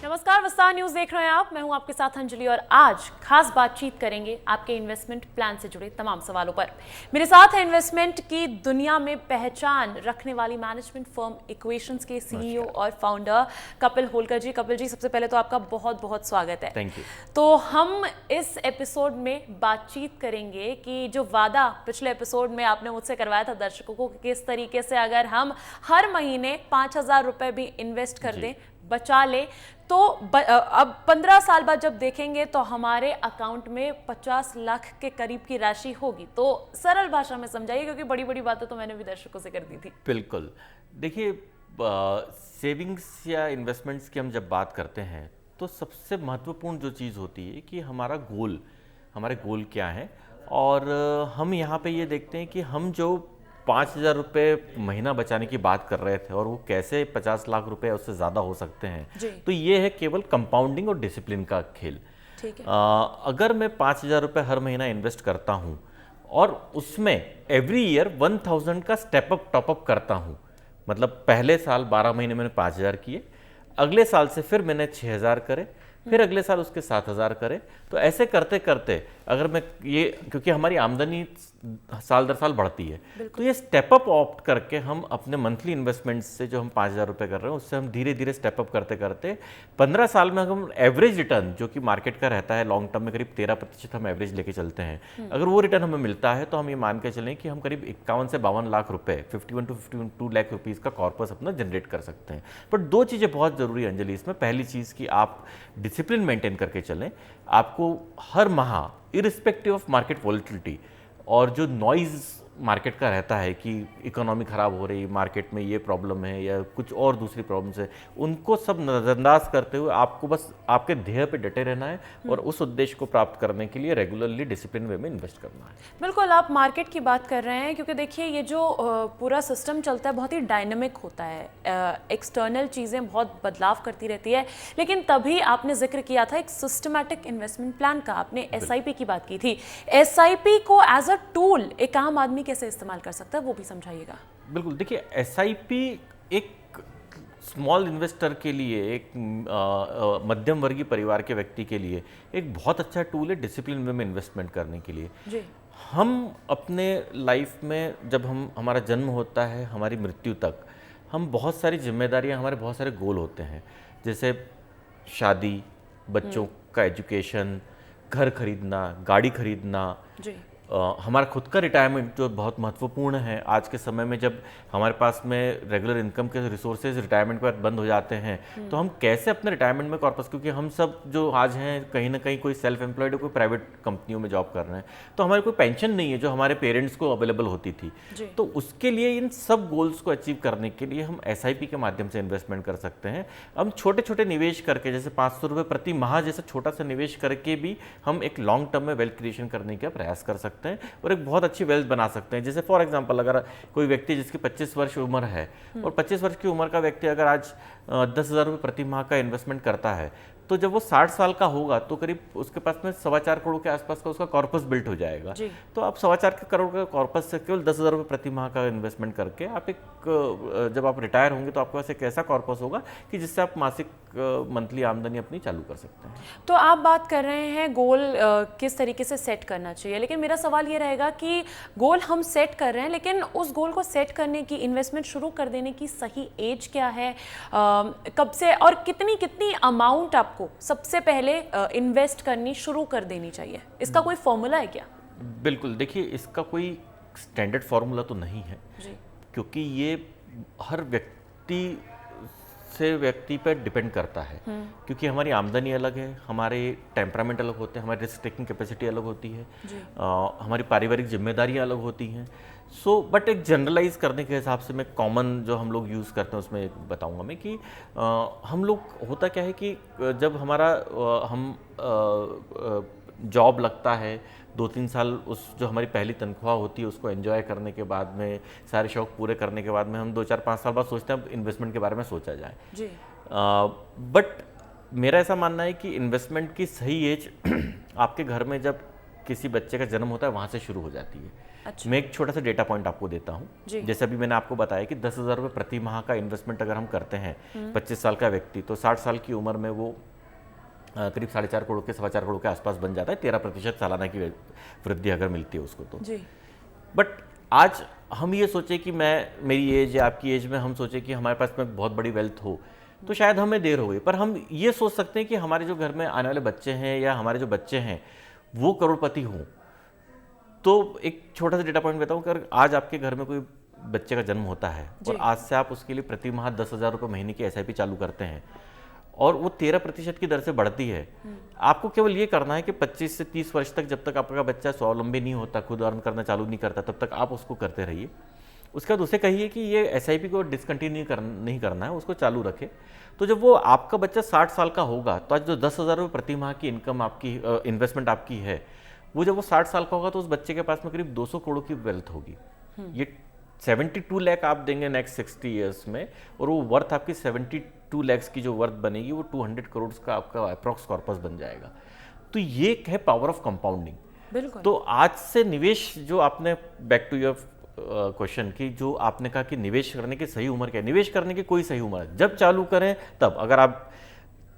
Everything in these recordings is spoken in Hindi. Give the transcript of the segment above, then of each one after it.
नमस्कार, विस्तार न्यूज देख रहे हैं आप। मैं हूं आपके साथ अंजलि और आज खास बातचीत करेंगे आपके इन्वेस्टमेंट प्लान से जुड़े तमाम सवालों पर। मेरे साथ है इन्वेस्टमेंट की दुनिया में पहचान रखने वाली मैनेजमेंट फर्म इक्वेशंस के सीईओ और फाउंडर कपिल होलकर जी। कपिल जी, सबसे पहले तो आपका बहुत बहुत स्वागत है। Thank you. तो हम इस एपिसोड में बातचीत करेंगे कि जो वादा पिछले एपिसोड में आपने मुझसे करवाया था दर्शकों को, किस तरीके से अगर हम हर महीने 5,000 रुपए भी इन्वेस्ट कर दें, बचा ले, तो अब 15 साल बाद जब देखेंगे तो हमारे अकाउंट में 50 लाख के करीब की राशि होगी। तो सरल भाषा में समझाइए, क्योंकि बड़ी बड़ी बातें तो मैंने भी दर्शकों से कर दी थी। बिल्कुल। देखिए, सेविंग्स या इन्वेस्टमेंट्स की हम जब बात करते हैं तो सबसे महत्वपूर्ण जो चीज़ होती है कि हमारे गोल क्या है। और हम यहाँ पे ये देखते हैं कि हम जो 5,000 रुपये महीना बचाने की बात कर रहे थे और वो कैसे 50 लाख रुपए उससे ज़्यादा हो सकते हैं, तो ये है केवल कंपाउंडिंग और डिसिप्लिन का खेल। ठीक है। अगर मैं 5,000 रुपये हर महीना इन्वेस्ट करता हूँ और उसमें एवरी ईयर 1,000 का स्टेप अप टॉपअप करता हूँ, मतलब पहले साल 12 महीने मैंने 5,000 किए, अगले साल से फिर मैंने 6,000 करे, फिर अगले साल उसके 7,000 करे, तो ऐसे करते करते अगर मैं ये, क्योंकि हमारी आमदनी साल दर साल बढ़ती है, तो ये स्टेप अप ऑप्ट करके हम अपने मंथली इन्वेस्टमेंट से जो हम 5,000 रुपये कर रहे हैं उससे हम धीरे धीरे स्टेप अप करते करते 15 साल में हम एवरेज रिटर्न जो कि मार्केट का रहता है लॉन्ग टर्म में करीब 13% हम एवरेज लेके चलते हैं। अगर वो रिटर्न हमें मिलता है तो हम ये मान के चलें कि हम करीब 51 से 52 लाख रुपए 51 to 52 लाख रुपीज़ का कॉर्पस अपना जनरेट कर सकते हैं। बट दो चीज़ें बहुत ज़रूरी है अंजलि इसमें। पहली चीज़ कि आप डिसिप्लिन मेंटेन करके चलें। आपको हर माह इरिस्पेक्टिव ऑफ मार्केट वॉलिटिलिटी और जो नॉइज़ मार्केट का रहता है कि इकोनॉमी ख़राब हो रही, मार्केट में ये प्रॉब्लम है या कुछ और दूसरी प्रॉब्लम्स है, उनको सब नज़रअंदाज करते हुए आपको बस आपके ध्येय पे डटे रहना है और उस उद्देश्य को प्राप्त करने के लिए रेगुलरली डिसिप्लिन वे में इन्वेस्ट करना है। बिल्कुल, आप मार्केट की बात कर रहे हैं, क्योंकि देखिए ये जो पूरा सिस्टम चलता है बहुत ही डायनामिक होता है। एक्सटर्नल चीज़ें बहुत बदलाव करती रहती है, लेकिन तभी आपने जिक्र किया था एक सिस्टमैटिक इन्वेस्टमेंट प्लान का। आपने एसआईपी की बात की थी। एसआईपी को एज अ टूल एक आम आदमी कैसे इस्तेमाल कर सकता है, वो भी समझाइएगा। बिल्कुल। देखिए, एसआईपी एक स्मॉल इन्वेस्टर के लिए, एक मध्यम वर्गीय परिवार के व्यक्ति के लिए एक बहुत अच्छा टूल है डिसिप्लिन वे में इन्वेस्टमेंट करने के लिए। जी। हम अपने लाइफ में जब हमारा जन्म होता है हमारी मृत्यु तक, हम बहुत सारी जिम्मेदारियां, हमारे बहुत सारे गोल होते हैं, जैसे शादी, बच्चों का एजुकेशन, घर खरीदना, गाड़ी खरीदना। जी। हमारा खुद का रिटायरमेंट जो बहुत महत्वपूर्ण है आज के समय में, जब हमारे पास में रेगुलर इनकम के रिसोर्सेज रिटायरमेंट पर बंद हो जाते हैं, तो हम कैसे अपने रिटायरमेंट में कॉर्पस, क्योंकि हम सब जो आज हैं कहीं ना कहीं कोई सेल्फ एम्प्लॉयड कोई प्राइवेट कंपनियों में जॉब कर रहे हैं, तो हमारे कोई पेंशन नहीं है जो हमारे पेरेंट्स को अवेलेबल होती थी। तो उसके लिए इन सब गोल्स को अचीव करने के लिए हम एसआईपी के माध्यम से इन्वेस्टमेंट कर सकते हैं। हम छोटे छोटे निवेश करके, जैसे 500 रुपये प्रति माह जैसा छोटा सा निवेश करके भी हम एक लॉन्ग टर्म में वेल्थ क्रिएशन करने का प्रयास कर सकते हैं और एक बहुत अच्छी वेल्थ बना सकते हैं। जैसे फॉर एग्जांपल, अगर कोई व्यक्ति जिसकी 25 वर्ष उम्र है और 25 वर्ष की उम्र का व्यक्ति अगर आज 10,000 रुपये प्रति माह का इन्वेस्टमेंट करता है, तो जब वो 60 साल का होगा तो करीब उसके पास में 4.25 करोड़ के आसपास का उसका कॉर्पस बिल्ट हो जाएगा। तो आप 4.25 करोड़ का कॉर्पस से केवल 10,000 रुपये प्रति माह का इन्वेस्टमेंट करके आप जब आप रिटायर होंगे तो आपके पास एक ऐसा कॉर्पस होगा कि जिससे आप मासिक मंथली आमदनी अपनी चालू कर सकते हैं। तो आप बात कर रहे हैं गोल किस तरीके से सेट करना चाहिए, लेकिन मेरा सवाल ये रहेगा कि गोल हम सेट कर रहे हैं, लेकिन उस गोल को सेट करने की, इन्वेस्टमेंट शुरू कर देने की सही एज क्या है, कब से और कितनी कितनी अमाउंट आपको सबसे पहले इन्वेस्ट करनी शुरू कर देनी चाहिए? इसका कोई फॉर्मूला है क्या? बिल्कुल। देखिए, इसका कोई स्टैंडर्ड फॉर्मूला तो नहीं है जी, क्योंकि ये हर व्यक्ति पर डिपेंड करता है, क्योंकि हमारी आमदनी अलग है, हमारे टेम्परामेंट अलग होते हैं, हमारी रिस्क टेकिंग कैपेसिटी अलग होती है, हमारी पारिवारिक जिम्मेदारियां अलग होती हैं। बट एक जनरलाइज करने के हिसाब से मैं कॉमन जो हम लोग यूज़ करते हैं उसमें बताऊंगा मैं कि हम लोग, होता क्या है कि जब हमारा जॉब लगता है, 2-3 साल उस जो हमारी पहली तनख्वाह होती है उसको एंजॉय करने के बाद में, सारे शौक पूरे करने के बाद में, हम 2-4-5 साल बाद सोचते हैं अब इन्वेस्टमेंट के बारे में सोचा जाए जी। बट मेरा ऐसा मानना है कि इन्वेस्टमेंट की सही एज आपके घर में जब किसी बच्चे का जन्म होता है वहाँ से शुरू हो जाती है। अच्छा। मैं एक छोटा सा डेटा पॉइंट आपको देता हूँ। जैसे अभी मैंने आपको बताया कि 10,000 रुपये प्रति माह का इन्वेस्टमेंट अगर हम करते हैं 25 साल का व्यक्ति, तो 60 साल की उम्र में वो करीब 4.5 करोड़ के 4.25 करोड़ के आसपास बन जाता है। 13% सालाना की वृद्धि अगर मिलती है उसको तो। बट आज हम ये सोचे कि मेरी एज या आपकी एज में हम सोचे कि हमारे पास में बहुत बड़ी वेल्थ हो, तो शायद हमें देर हो गई। पर हम ये सोच सकते हैं कि हमारे जो घर में आने वाले बच्चे हैं या हमारे जो बच्चे हैं वो करोड़पति हों। तो एक छोटा सा डेटा पॉइंट बताऊं, अगर आज आपके घर में कोई बच्चे का जन्म होता है और आज से आप उसके लिए प्रति माह 10,000 रुपये महीने की SIP चालू करते हैं और वो 13% की दर से बढ़ती है, आपको केवल ये करना है कि 25 से 30 वर्ष तक, जब तक आपका बच्चा स्वावलंबी नहीं होता, खुद अर्न करना चालू नहीं करता, तब तक आप उसको करते रहिए। उसके बाद उसे कहिए कि ये SIP को डिसकंटिन्यू नहीं करना है, उसको चालू रखे। तो जब वो आपका बच्चा 60 साल का होगा तो आज जो 10,000 रुपये प्रति माह की इनकम आपकी इन्वेस्टमेंट आपकी है, वो जब वो 60 साल का होगा तो उस बच्चे के पास में करीब 200 करोड़ की वेल्थ होगी। ये 72 लाख आप देंगे नेक्स्ट 60 ईयर्स में, और वो वर्थ आपकी 72 लाख की जो वर्थ बनेगी वो 200 करोड़ का आपका अप्रॉक्स कॉर्पस बन जाएगा। तो ये है पावर ऑफ कंपाउंडिंग। बिल्कुल। तो आज से निवेश, जो आपने बैक टू योर क्वेश्चन की, जो आपने कहा कि निवेश करने की सही उम्र क्या है, निवेश करने की कोई सही उम्र है, जब चालू करें तब। अगर आप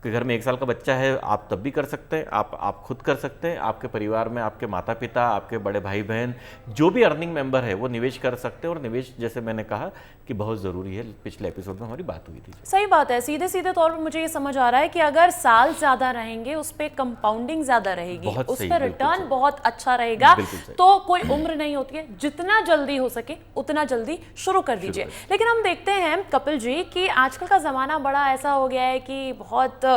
के घर में 1 साल का बच्चा है आप तब भी कर सकते हैं, आप खुद कर सकते हैं, आपके परिवार में आपके माता पिता, आपके बड़े भाई बहन, जो भी अर्निंग मेंबर है वो निवेश कर सकते हैं। और निवेश, जैसे मैंने कहा कि बहुत ज़रूरी है, पिछले एपिसोड में हमारी बात हुई थी। सही बात है। सीधे सीधे तौर पर मुझे ये समझ आ रहा है कि अगर साल ज़्यादा रहेंगे उस पर कंपाउंडिंग ज़्यादा रहेगी, उस पर रिटर्न बहुत अच्छा रहेगा। तो कोई उम्र नहीं होती है, जितना जल्दी हो सके उतना जल्दी शुरू कर दीजिए। लेकिन हम देखते हैं कपिल जी कि आजकल का ज़माना बड़ा ऐसा हो गया है कि बहुत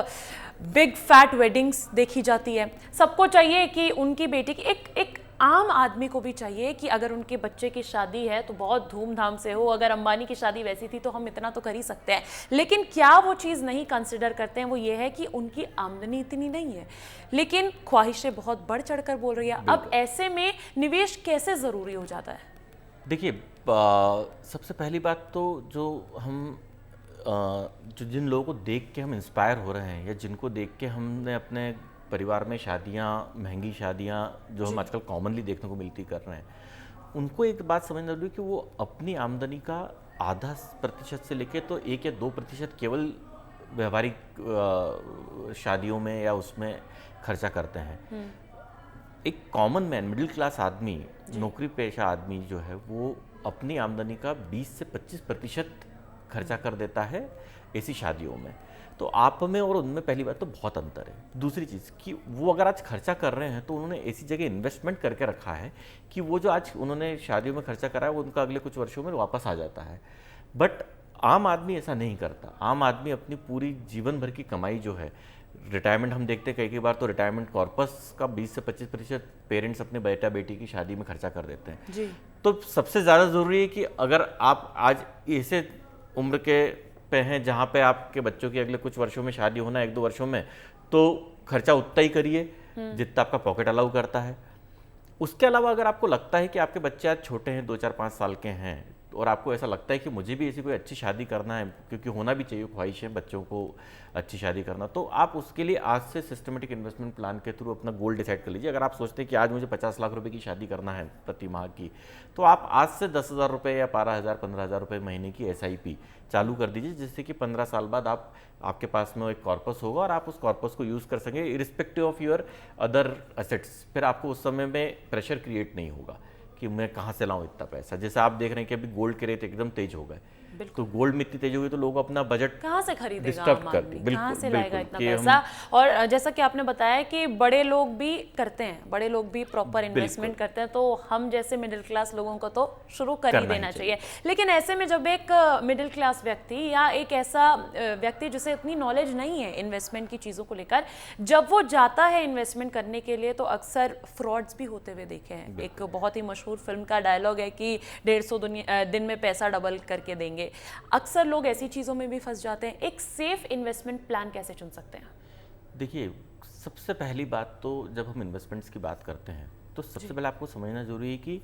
बिग फैट वेडिंग्स देखी जाती है। सबको चाहिए कि उनकी बेटी की, एक आम आदमी को भी चाहिए कि अगर उनके बच्चे की शादी है तो बहुत धूमधाम से हो। अगर अंबानी की शादी वैसी थी तो हम इतना तो कर ही सकते हैं, लेकिन क्या वो चीज़ नहीं कंसिडर करते हैं, वो ये है कि उनकी आमदनी इतनी नहीं है, लेकिन ख्वाहिशें बहुत बढ़ चढ़ कर बोल रही है। अब ऐसे में निवेश कैसे ज़रूरी हो जाता है? देखिए, सबसे पहली बात तो जो जिन लोगों को देख के हम इंस्पायर हो रहे हैं, या जिनको देख के हमने अपने परिवार में शादियाँ, महंगी शादियाँ जो हम आजकल कॉमनली देखने को मिलती कर रहे हैं, उनको एक बात समझना जरूरी है कि वो अपनी आमदनी का आधा प्रतिशत से लेके तो 1 या 2% केवल व्यवहारिक शादियों में या उसमें खर्चा करते हैं। एक कॉमन मैन, मिडिल क्लास आदमी, नौकरी पेशा आदमी जो है, वो अपनी आमदनी का 20 से 25% खर्चा कर देता है ऐसी शादियों में। तो आप में और उनमें पहली बात तो बहुत अंतर है। दूसरी चीज़ कि वो अगर आज खर्चा कर रहे हैं तो उन्होंने ऐसी जगह इन्वेस्टमेंट करके रखा है कि वो जो आज उन्होंने शादियों में खर्चा करा है वो उनका अगले कुछ वर्षों में वापस आ जाता है। बट आम आदमी ऐसा नहीं करता। आम आदमी अपनी पूरी जीवन भर की कमाई जो है, रिटायरमेंट हम देखते हैं कई बार तो रिटायरमेंट कॉर्पस का 20 से 25% पेरेंट्स अपने बेटा बेटी की शादी में खर्चा कर देते हैं जी। तो सबसे ज़्यादा ज़रूरी है कि अगर आप आज ऐसे उम्र के पे हैं जहाँ पे आपके बच्चों की अगले कुछ वर्षों में शादी होना है, 1-2 वर्षों में, तो खर्चा उतना ही करिए जितना आपका पॉकेट अलाउ करता है। उसके अलावा अगर आपको लगता है कि आपके बच्चे आज छोटे हैं, 2-4-5 साल के हैं, और आपको ऐसा लगता है कि मुझे भी ऐसी कोई अच्छी शादी करना है, क्योंकि होना भी चाहिए, ख्वाहिश है बच्चों को अच्छी शादी करना, तो आप उसके लिए आज से सिस्टमेटिक इन्वेस्टमेंट प्लान के थ्रू अपना गोल डिसाइड कर लीजिए। अगर आप सोचते हैं कि आज मुझे 50 लाख रुपए की शादी करना है प्रति माह की, तो आप आज से 10,000 रुपये या 12,000, 15,000 रुपये महीने की SIP चालू कर दीजिए, जिससे कि 15 साल बाद आपके पास में एक कॉर्पस होगा और आप उस कॉर्पस को यूज़ कर सकेंगे irrespective of your other assets. फिर आपको उस समय में प्रेशर क्रिएट नहीं होगा कि मैं कहाँ से लाऊं इतना पैसा। जैसे आप देख रहे हैं कि अभी गोल्ड के रेट एकदम तेज हो गए, तो गोल्ड में इतनी तेज होगी तो लोग अपना बजट कहाँ से खरीदेगा, डिस्टर्ब करते हैं, कहाँ से लाएगा इतना पैसा। और जैसा कि आपने बताया कि बड़े लोग भी करते हैं, बड़े लोग भी प्रॉपर इन्वेस्टमेंट करते हैं, तो हम जैसे मिडिल क्लास लोगों को तो शुरू कर ही देना चाहिए। लेकिन ऐसे में जब एक मिडिल क्लास व्यक्ति या एक ऐसा व्यक्ति जिसे इतनी नॉलेज नहीं है इन्वेस्टमेंट की चीज़ों को लेकर, जब वो जाता है इन्वेस्टमेंट करने के लिए, तो अक्सर फ्रॉड्स भी होते हुए देखे हैं। एक बहुत ही मशहूर फिल्म का डायलॉग है कि 150 दिन में पैसा डबल करके देंगे। अक्सर लोग ऐसी चीजों में भी फंस जाते हैं। एक सेफ इन्वेस्टमेंट प्लान कैसे चुन सकते हैं? देखिए, सबसे पहली बात तो जब हम इन्वेस्टमेंट्स की बात करते हैं तो सबसे पहले आपको समझना जरूरी है कि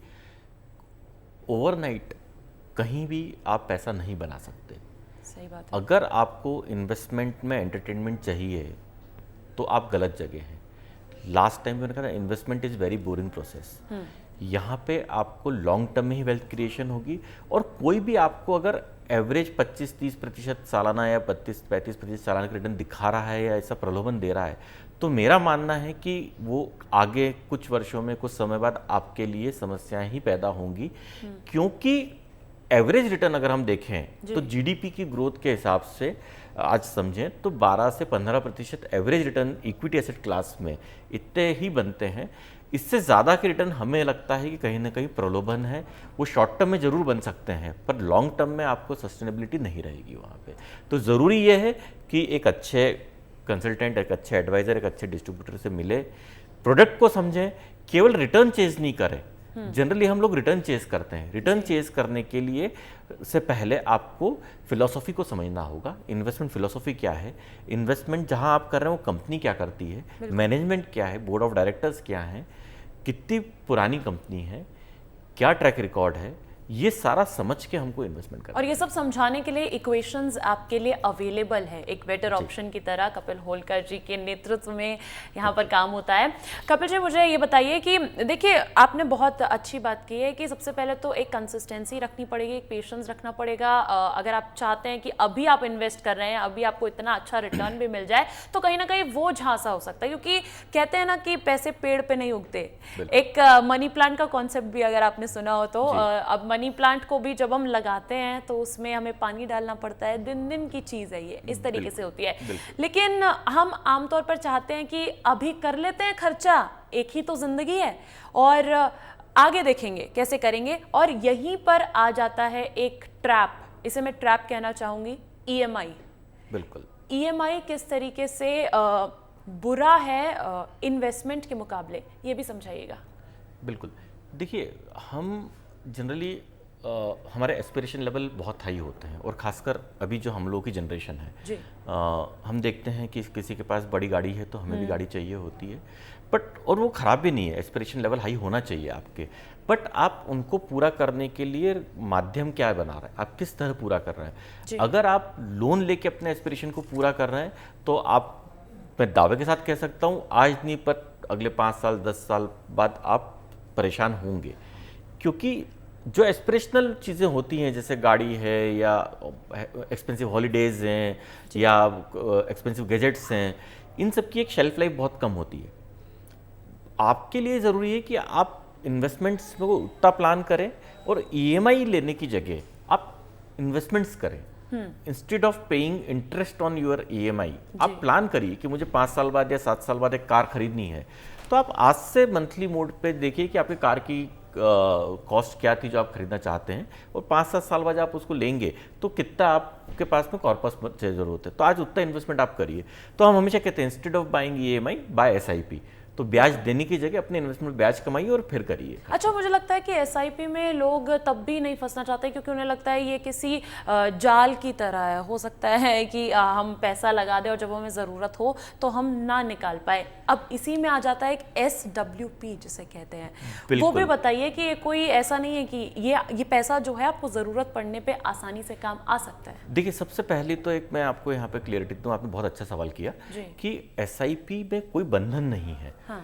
ओवरनाइट कहीं भी आप पैसा नहीं बना सकते। सही बात है। अगर आपको इन्वेस्टमेंट में एंटरटेनमेंट चाहिए तो आप गलत जगह हैं। लास्ट टाइम मैंने कहा था, investment is very boring process. यहाँ पे आपको लॉन्ग टर्म में ही वेल्थ क्रिएशन होगी। और कोई भी आपको अगर एवरेज 25-30% सालाना या 32-35% सालाना का रिटर्न दिखा रहा है या ऐसा प्रलोभन दे रहा है, तो मेरा मानना है कि वो आगे कुछ वर्षों में, कुछ समय बाद आपके लिए समस्याएं ही पैदा होंगी। क्योंकि एवरेज रिटर्न अगर हम देखें तो जीडीपी की ग्रोथ के हिसाब से आज समझें तो 12 से 15% average return equity asset class में इतने ही बनते हैं। इससे ज़्यादा के रिटर्न हमें लगता है कि कहीं ना कहीं प्रलोभन है। वो शॉर्ट टर्म में ज़रूर बन सकते हैं, पर लॉन्ग टर्म में आपको सस्टेनेबिलिटी नहीं रहेगी वहाँ पे। तो ज़रूरी ये है कि एक अच्छे कंसल्टेंट, एक अच्छे एडवाइज़र, एक अच्छे डिस्ट्रीब्यूटर से मिले, प्रोडक्ट को समझें, केवल रिटर्न चेज नहीं करें। जनरली हम लोग रिटर्न चेज करते हैं। रिटर्न चेज करने के लिए से पहले आपको फिलॉसफी को समझना होगा। इन्वेस्टमेंट फिलॉसफी क्या है, इन्वेस्टमेंट जहां आप कर रहे हैं वो कंपनी क्या करती है, मैनेजमेंट क्या है, बोर्ड ऑफ डायरेक्टर्स क्या है, कितनी पुरानी कंपनी है, क्या ट्रैक रिकॉर्ड है, ये सारा समझ के हमको इन्वेस्टमेंट करना। और ये सब समझाने के लिए इक्वेशंस आपके लिए अवेलेबल है एक बेटर ऑप्शन की तरह। कपिल होलकर जी के नेतृत्व में यहाँ पर काम होता है। कपिल जी, मुझे ये बताइए कि देखिए, आपने बहुत अच्छी बात की है कि सबसे पहले तो एक कंसिस्टेंसी रखनी पड़ेगी, एक पेशेंस रखना पड़ेगा। अगर आप चाहते हैं कि अभी आप इन्वेस्ट कर रहे हैं, अभी आपको इतना अच्छा रिटर्न भी मिल जाए, तो कहीं ना कहीं वो झांसा हो सकता है। क्योंकि कहते हैं ना कि पैसे पेड़ पे नहीं उगते। एक मनी प्लांट का कॉन्सेप्ट भी अगर आपने सुना हो तो, अब मनी प्लांट को भी जब हम लगाते हैं तो उसमें हमें पानी डालना पड़ता है, दिन दिन की चीज़ है ये, इस तरीके से होती है। लेकिन हम आमतौर पर चाहते हैं कि अभी कर लेते हैं खर्चा, एक ही तो जिंदगी है, और आगे देखेंगे कैसे करेंगे। और यहीं पर आ जाता है एक ट्रैप, इसे मैं ट्रैप कहना चाहूँगी, ईएमआई। बिल्कुल, ईएमआई किस तरीके से बुरा है इन्वेस्टमेंट के मुकाबले, ये भी समझाइएगा। बिल्कुल। देखिए, हम जनरली हमारे एस्पिरेशन लेवल बहुत हाई होते हैं, और खासकर अभी जो हम लोगों की जनरेशन है जी। हम देखते हैं कि किसी के पास बड़ी गाड़ी है तो हमें भी गाड़ी चाहिए होती है, बट और वो ख़राब भी नहीं है, एस्पिरेशन लेवल हाई होना चाहिए आपके। बट आप उनको पूरा करने के लिए माध्यम क्या बना रहे हैं, आप किस तरह पूरा कर रहे हैं। अगर आप लोन लेके अपने एस्पिरेशन को पूरा कर रहे हैं तो आप, मैं दावे के साथ कह सकता हूँ, आज नहीं पर अगले 5 साल 10 साल बाद आप परेशान होंगे। क्योंकि जो एस्पिरेशनल चीज़ें होती हैं, जैसे गाड़ी है या एक्सपेंसिव हॉलीडेज़ हैं या एक्सपेंसिव गैजेट्स हैं, इन सब की एक शेल्फ लाइफ बहुत कम होती है। आपके लिए ज़रूरी है कि आप इन्वेस्टमेंट्स को उतना प्लान करें, और ईएमआई लेने की जगह आप इन्वेस्टमेंट्स करें। Instead of paying interest on your EMI, आप प्लान करिए कि मुझे 5 साल बाद या 7 साल बाद एक कार खरीदनी है, तो आप आज से मंथली मोड पे देखिए कि आपकी कार की कॉस्ट क्या थी जो आप खरीदना चाहते हैं, और 5-7 साल बाद आप उसको लेंगे तो कितना आपके पास में कॉर्पस से ज़रूरत है, तो आज उतना इन्वेस्टमेंट आप करिए। तो हम हमेशा कहते हैं instead of buying EMI buy SIP, तो ब्याज देने की जगह अपने इन्वेस्टमेंट ब्याज कमाइए और फिर करिए। अच्छा, मुझे लगता है कि एसआईपी में लोग तब भी नहीं फंसना चाहते, क्योंकि उन्हें लगता है ये किसी जाल की तरह है। हो सकता है कि हम पैसा लगा दें और जब हमें ज़रूरत हो तो हम ना निकाल पाए। अब इसी में आ जाता है एक SWP जिसे कहते हैं, वो भी बताइए कि ये कोई ऐसा नहीं है कि ये पैसा जो है आपको ज़रूरत पड़ने पे आसानी से काम आ सकता है। देखिए, सबसे पहले तो एक मैं आपको यहाँ पे क्लियरिटी दूँ, आपने बहुत अच्छा सवाल किया कि एसआईपी में कोई बंधन नहीं है। हाँ।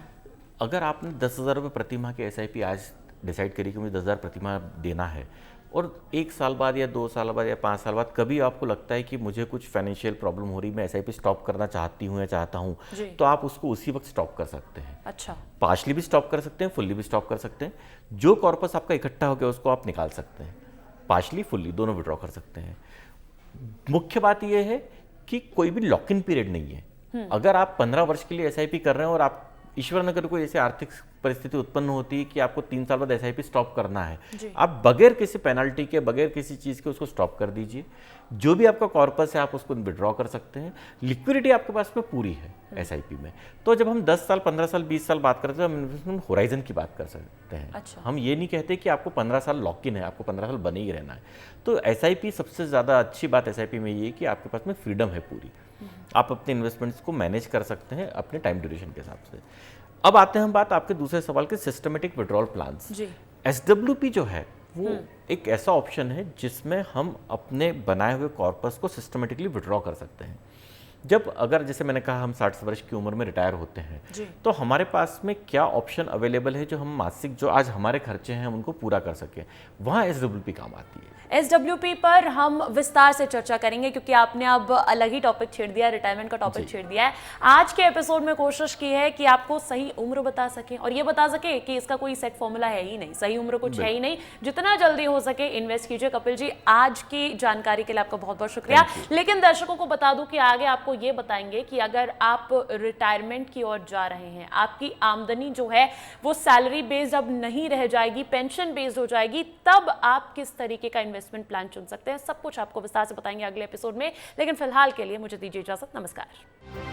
अगर आपने 10,000 रुपये प्रति माह के एसआईपी आज डिसाइड करी कि मुझे 10,000 प्रति माह देना है, और 1 साल बाद या 2 साल बाद या 5 साल बाद कभी आपको लगता है कि मुझे कुछ फाइनेंशियल प्रॉब्लम हो रही, मैं एसआईपी स्टॉप करना चाहती हूँ या चाहता हूँ, तो आप उसको उसी वक्त स्टॉप कर सकते हैं। अच्छा, पार्शली भी स्टॉप कर सकते हैं, फुल्ली भी स्टॉप कर सकते हैं। जो कॉर्पस आपका इकट्ठा हो गया उसको आप निकाल सकते हैं, पार्शली फुल्ली दोनों विड्रॉ कर सकते हैं। मुख्य बात यह है कि कोई भी लॉक इन पीरियड नहीं है। अगर आप 15 वर्ष के लिए एसआईपी कर रहे हैं और आप, ईश्वर न करे कोई ऐसी आर्थिक परिस्थिति उत्पन्न होती है कि आपको 3 साल बाद एसआईपी स्टॉप करना है, आप बगैर किसी पेनल्टी के, बगैर किसी चीज़ के उसको स्टॉप कर दीजिए। जो भी आपका कॉर्पस है आप उसको विड्रॉ कर सकते हैं। लिक्विडिटी आपके पास में पूरी है एसआईपी में। तो जब हम 10 साल 15 साल 20 साल बात करते हैं, हम इन्वेस्टमेंट होराइजन की बात कर सकते हैं। अच्छा। हम ये नहीं कहते कि आपको 15 साल लॉक इन है, आपको 15 साल बने ही रहना है। तो एसआईपी, सबसे ज़्यादा अच्छी बात एसआईपी में ये है कि आपके पास में फ्रीडम है पूरी, आप अपने इन्वेस्टमेंट्स को मैनेज कर सकते हैं अपने टाइम ड्यूरेशन के हिसाब से। अब आते हैं हम बात आपके दूसरे सवाल के सिस्टमेटिक विड्रॉल प्लान्स। SWP जो है वो एक ऐसा ऑप्शन है जिसमें हम अपने बनाए हुए कॉर्पस को सिस्टमेटिकली विड्रॉ कर सकते हैं। जब अगर जैसे मैंने कहा हम 60 वर्ष की उम्र में रिटायर होते हैं जी। तो हमारे पास में क्या ऑप्शन अवेलेबल है जो हम मासिक जो आज हमारे खर्चे हैं हम उनको पूरा कर सकें, वहाँ SWP काम आती है। SWP पर हम विस्तार से चर्चा करेंगे क्योंकि आपने अब अलग ही टॉपिक छेड़ दिया, रिटायरमेंट का टॉपिक छेड़ दिया है। आज के एपिसोड में कोशिश की है कि आपको सही उम्र बता सके और ये बता सके कि इसका कोई सेट फॉर्मूला है ही नहीं, सही उम्र कुछ है ही नहीं, जितना जल्दी हो सके इन्वेस्ट कीजिए। कपिल जी, आज की जानकारी के लिए आपका बहुत बहुत शुक्रिया। लेकिन दर्शकों को बता दूं कि आगे आपको ये बताएंगे कि अगर आप रिटायरमेंट की ओर जा रहे हैं, आपकी आमदनी जो है वो सैलरी बेस्ड अब नहीं रह जाएगी, पेंशन बेस्ड हो जाएगी, तब आप किस तरीके का इन्वेस्टमेंट प्लान चुन सकते हैं। सब कुछ आपको विस्तार से बताएंगे अगले एपिसोड में, लेकिन फिलहाल के लिए मुझे दीजिए इजाजत। नमस्कार।